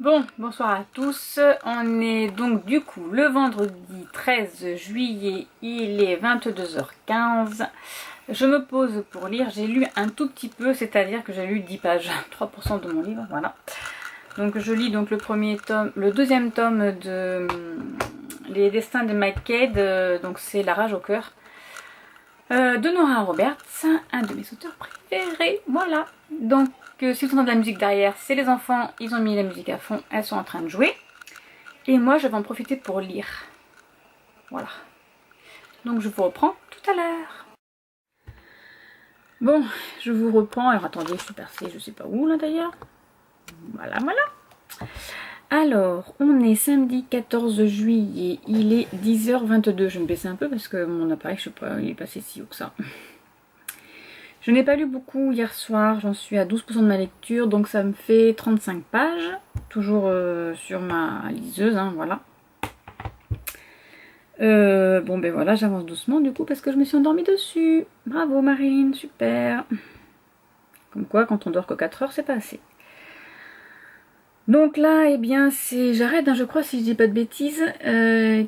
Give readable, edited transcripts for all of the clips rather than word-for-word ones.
Bon, bonsoir à tous. On est donc du coup le vendredi 13 juillet, il est 22h15. Je me pose pour lire. J'ai lu un tout petit peu, c'est-à-dire que j'ai lu 10 pages, 3% de mon livre, voilà. Donc je lis donc le deuxième tome de Les Destins de Mike Cade, donc c'est La Rage au cœur, de Nora Roberts, un de mes auteurs préférés, voilà. Donc si vous entendez de la musique derrière, c'est les enfants, ils ont mis la musique à fond, elles sont en train de jouer. Et moi je vais en profiter pour lire. Voilà. Donc je vous reprends tout à l'heure. Bon, je vous reprends. Alors attendez, je suis percée, je sais pas où là d'ailleurs. Voilà, voilà. Alors, on est samedi 14 juillet, il est 10h22. Je vais me baisser un peu parce que mon appareil, je sais pas, il est passé si haut que ça. Je n'ai pas lu beaucoup hier soir, j'en suis à 12% de ma lecture, donc ça me fait 35 pages, toujours sur ma liseuse, hein, voilà. Bon ben voilà, j'avance doucement du coup parce que je me suis endormie dessus. Bravo Marilyn, super. Comme quoi, quand on dort que 4 heures, c'est pas assez. Donc là, eh bien, c'est Jared, hein, je crois, si je dis pas de bêtises,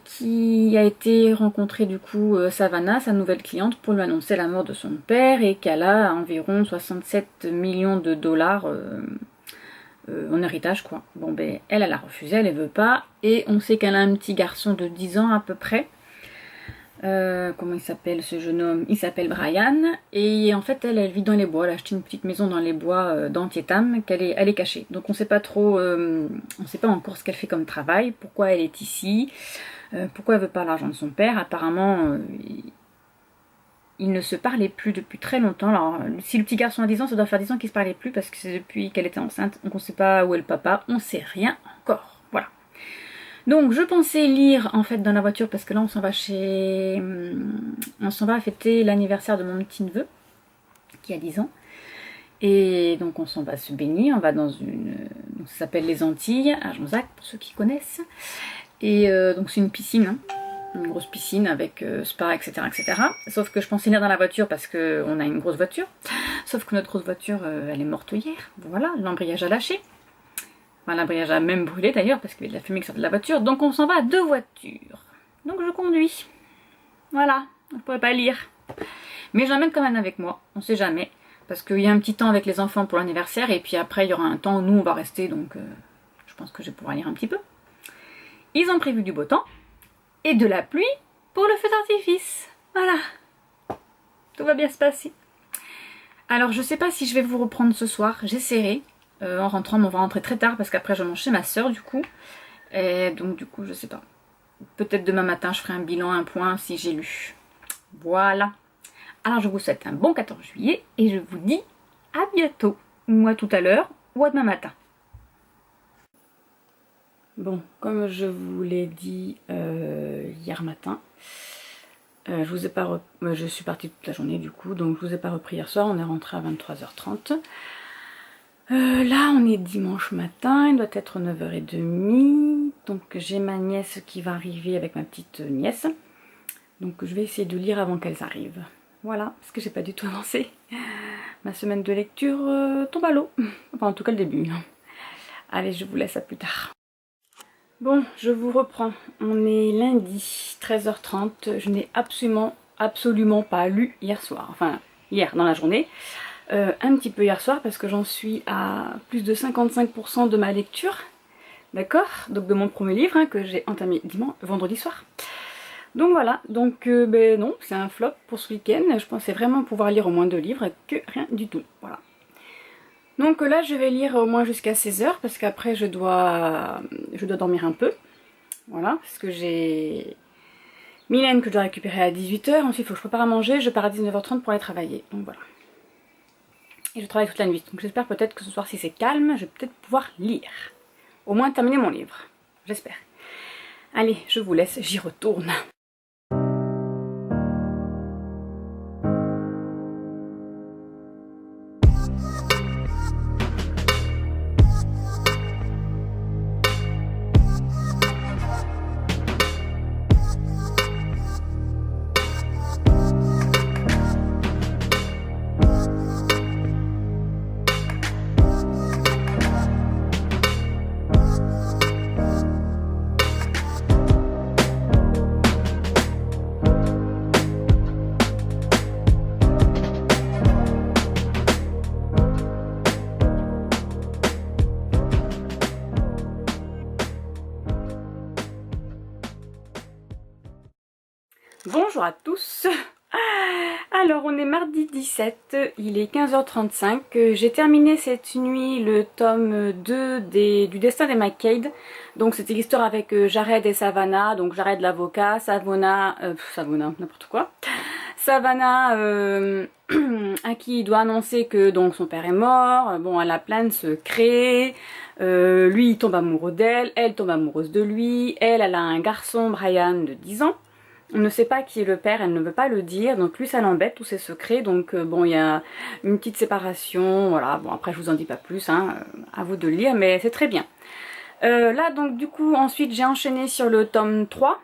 qui a été rencontrer du coup Savannah, sa nouvelle cliente, pour lui annoncer la mort de son père et qu'elle a environ 67 millions de dollars en héritage, quoi. Bon, ben, elle a refusé, elle ne veut pas, et on sait qu'elle a un petit garçon de 10 ans à peu près. Comment il s'appelle ce jeune homme? Il s'appelle Brian, et en fait elle vit dans les bois, elle a acheté une petite maison dans les bois d'Antietam, elle est cachée. Donc on sait pas trop, on sait pas encore ce qu'elle fait comme travail, pourquoi elle est ici, pourquoi elle veut pas l'argent de son père. Apparemment ils ne se parlaient plus depuis très longtemps. Alors si le petit garçon a 10 ans, ça doit faire 10 ans qu'ils se parlaient plus parce que c'est depuis qu'elle était enceinte, donc on sait pas où est le papa, on sait rien encore, voilà. Donc je pensais lire en fait dans la voiture parce que là on s'en va fêter l'anniversaire de mon petit neveu qui a 10 ans. Et donc on s'en va se baigner, on va dans donc ça s'appelle les Antilles, à Jonzac pour ceux qui connaissent. Et donc c'est une piscine, hein, une grosse piscine avec spa, etc., etc. Sauf que je pensais lire dans la voiture parce qu'on a une grosse voiture. Sauf que notre grosse voiture, elle est morte hier. Voilà, l'embrayage a lâché. Enfin, l'embrayage a même brûlé d'ailleurs parce qu'il y avait de la fumée qui sortait de la voiture. Donc on s'en va à 2 voitures. Donc je conduis. Voilà, je ne pourrais pas lire. Mais j'emmène quand même avec moi, on sait jamais. Parce qu'il y a un petit temps avec les enfants pour l'anniversaire. Et puis après il y aura un temps où nous on va rester. Donc je pense que je vais pouvoir lire un petit peu. Ils ont prévu du beau temps. Et de la pluie pour le feu d'artifice. Voilà. Tout va bien se passer. Alors je sais pas si je vais vous reprendre ce soir. J'essaierai. En rentrant, mais on va rentrer très tard parce qu'après je mange chez ma soeur du coup. Et donc du coup je sais pas. Peut-être demain matin je ferai un bilan, un point si j'ai lu. Voilà. Alors je vous souhaite un bon 14 juillet et je vous dis à bientôt. Ou à tout à l'heure ou à demain matin. Bon, comme je vous l'ai dit hier matin, je suis partie toute la journée du coup, donc je vous ai pas repris hier soir, on est rentré à 23h30. Là on est dimanche matin, il doit être 9h30, donc j'ai ma nièce qui va arriver avec ma petite nièce, donc je vais essayer de lire avant qu'elles arrivent. Voilà, parce que j'ai pas du tout avancé. Ma semaine de lecture tombe à l'eau, enfin en tout cas le début. Allez, je vous laisse à plus tard. Bon, je vous reprends, on est lundi 13h30, je n'ai absolument pas lu hier soir, enfin hier dans la journée. Un petit peu hier soir parce que j'en suis à plus de 55% de ma lecture, d'accord, donc de mon premier livre hein, que j'ai entamé vendredi soir. Donc voilà, donc ben non, c'est un flop pour ce week-end. Je pensais vraiment pouvoir lire au moins 2 livres que rien du tout, voilà. Donc là je vais lire au moins jusqu'à 16h parce qu'après je dois dormir un peu, voilà, parce que j'ai Mylène que je dois récupérer à 18h, ensuite il faut que je prépare à manger, je pars à 19h30 pour aller travailler, donc voilà. Et je travaille toute la nuit, donc j'espère peut-être que ce soir si c'est calme, je vais peut-être pouvoir lire. Au moins terminer mon livre, j'espère. Allez, je vous laisse, j'y retourne. Bonjour à tous. Alors on est mardi 17, il est 15h35, j'ai terminé cette nuit le tome 2 du Destin des McCade. Donc c'était l'histoire avec Jared et Savannah, donc Jared l'avocat, Savannah, n'importe quoi. Savannah à qui il doit annoncer que donc son père est mort, bon elle a plein de secrets, lui il tombe amoureux d'elle, elle tombe amoureuse de lui, elle a un garçon Brian de 10 ans. On ne sait pas qui est le père, elle ne veut pas le dire, donc lui ça l'embête, tous ses secrets, donc bon il y a une petite séparation, voilà, bon après je vous en dis pas plus, hein, à vous de le lire, mais c'est très bien. Là donc du coup ensuite j'ai enchaîné sur le tome 3,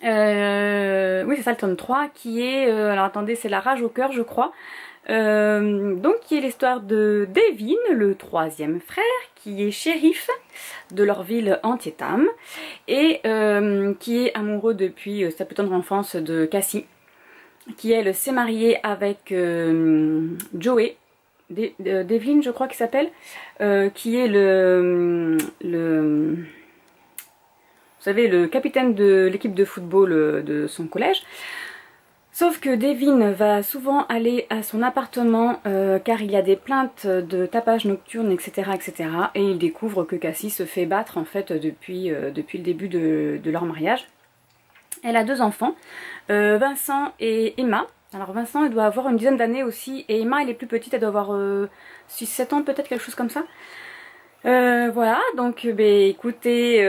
oui c'est ça le tome 3, qui est, alors attendez c'est La Rage au cœur je crois, donc qui est l'histoire de Devin, le troisième frère, qui est shérif de leur ville Antietam et qui est amoureux depuis sa plus tendre enfance de Cassie, qui elle s'est mariée avec Joey, Devlin je crois qu'il s'appelle, qui est vous savez, le capitaine de l'équipe de football de son collège. Sauf que Devin va souvent aller à son appartement car il y a des plaintes de tapage nocturne, etc., etc. Et il découvre que Cassie se fait battre en fait depuis le début de leur mariage. Elle a 2 enfants, Vincent et Emma. Alors Vincent, il doit avoir une dizaine d'années aussi, et Emma, elle est plus petite, elle doit avoir 6-7 ans peut-être, quelque chose comme ça. Voilà, donc écoutez,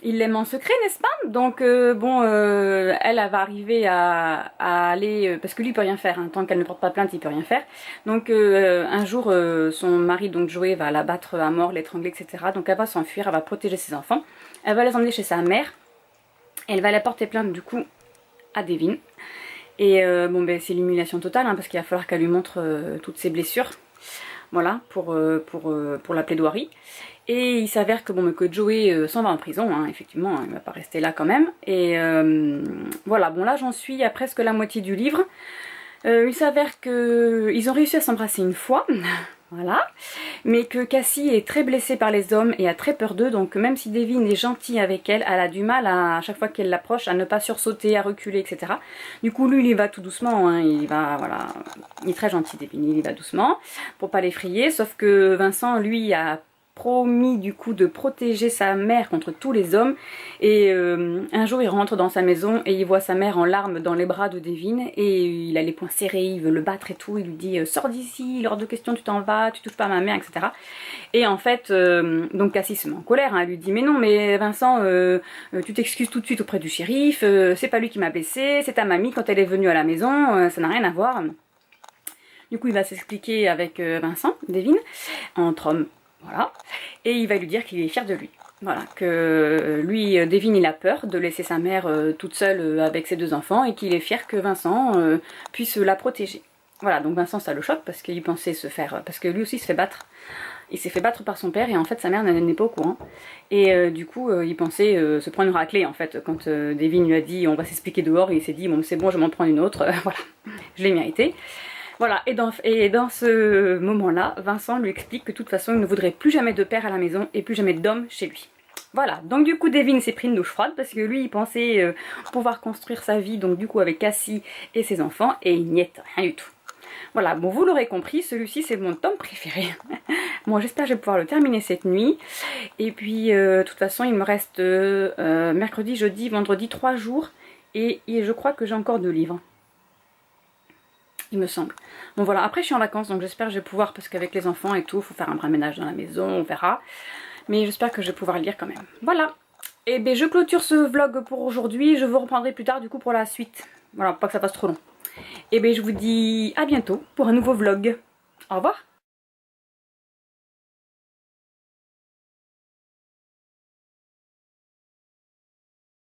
il l'aime en secret, n'est-ce pas? Donc bon, elle va arriver à aller, parce que lui il peut rien faire, hein, tant qu'elle ne porte pas plainte il peut rien faire. Donc un jour son mari, donc Joey, va la battre à mort, l'étrangler, etc. Donc elle va s'enfuir, elle va protéger ses enfants, elle va les emmener chez sa mère, elle va la porter plainte du coup à Devin. Et bon c'est l'humiliation totale, hein, parce qu'il va falloir qu'elle lui montre toutes ses blessures. Voilà, pour la plaidoirie. Et il s'avère que, bon, que Joey s'en va en prison, hein, effectivement, hein, il va pas rester là quand même. Et voilà, bon là j'en suis à presque la moitié du livre. Il s'avère qu'ils ont réussi à s'embrasser une fois, voilà, mais que Cassie est très blessée par les hommes et a très peur d'eux, donc même si Devin est gentil avec elle, elle a du mal à chaque fois qu'elle l'approche à ne pas sursauter, à reculer, etc. Du coup lui il y va tout doucement, hein, il va, voilà, il est très gentil Devin, il y va doucement pour pas l'effrayer, sauf que Vincent lui a promis du coup de protéger sa mère contre tous les hommes, et un jour il rentre dans sa maison et il voit sa mère en larmes dans les bras de Devin et il a les poings serrés, il veut le battre et tout, il lui dit sors d'ici, hors de question tu t'en vas, tu touches pas à ma mère, etc. Et en fait donc Cassie se met en colère, hein, elle lui dit mais non mais Vincent tu t'excuses tout de suite auprès du shérif, c'est pas lui qui m'a blessé, c'est ta mamie quand elle est venue à la maison, ça n'a rien à voir. Du coup il va s'expliquer avec Vincent, Devin, entre hommes. Voilà, et il va lui dire qu'il est fier de lui. Voilà, que lui, Devin, il a peur de laisser sa mère toute seule avec ses 2 enfants et qu'il est fier que Vincent puisse la protéger. Voilà, donc Vincent ça le choque parce qu'il pensait se faire, parce que lui aussi il se fait battre. Il s'est fait battre par son père et en fait sa mère n'est pas au courant. Et du coup il pensait se prendre une raclée en fait. Quand Devin lui a dit on va s'expliquer dehors, il s'est dit bon c'est bon je vais m'en prendre une autre, voilà, je l'ai mérité. Voilà, et dans ce moment-là, Vincent lui explique que de toute façon, il ne voudrait plus jamais de père à la maison et plus jamais d'homme chez lui. Voilà, donc du coup Devin s'est pris une douche froide parce que lui il pensait pouvoir construire sa vie donc du coup avec Cassie et ses enfants et il n'y est rien du tout. Voilà, bon vous l'aurez compris, celui-ci c'est mon tome préféré. Bon j'espère que je vais pouvoir le terminer cette nuit. Et puis de toute façon il me reste mercredi, jeudi, vendredi 3 jours et je crois que j'ai encore 2 livres. Il me semble. Bon voilà, après je suis en vacances donc j'espère que je vais pouvoir, parce qu'avec les enfants et tout, il faut faire un brin ménage dans la maison, on verra. Mais j'espère que je vais pouvoir lire quand même. Voilà. Et bien je clôture ce vlog pour aujourd'hui, je vous reprendrai plus tard du coup pour la suite. Voilà, pour pas que ça fasse trop long. Et bien je vous dis à bientôt pour un nouveau vlog. Au revoir.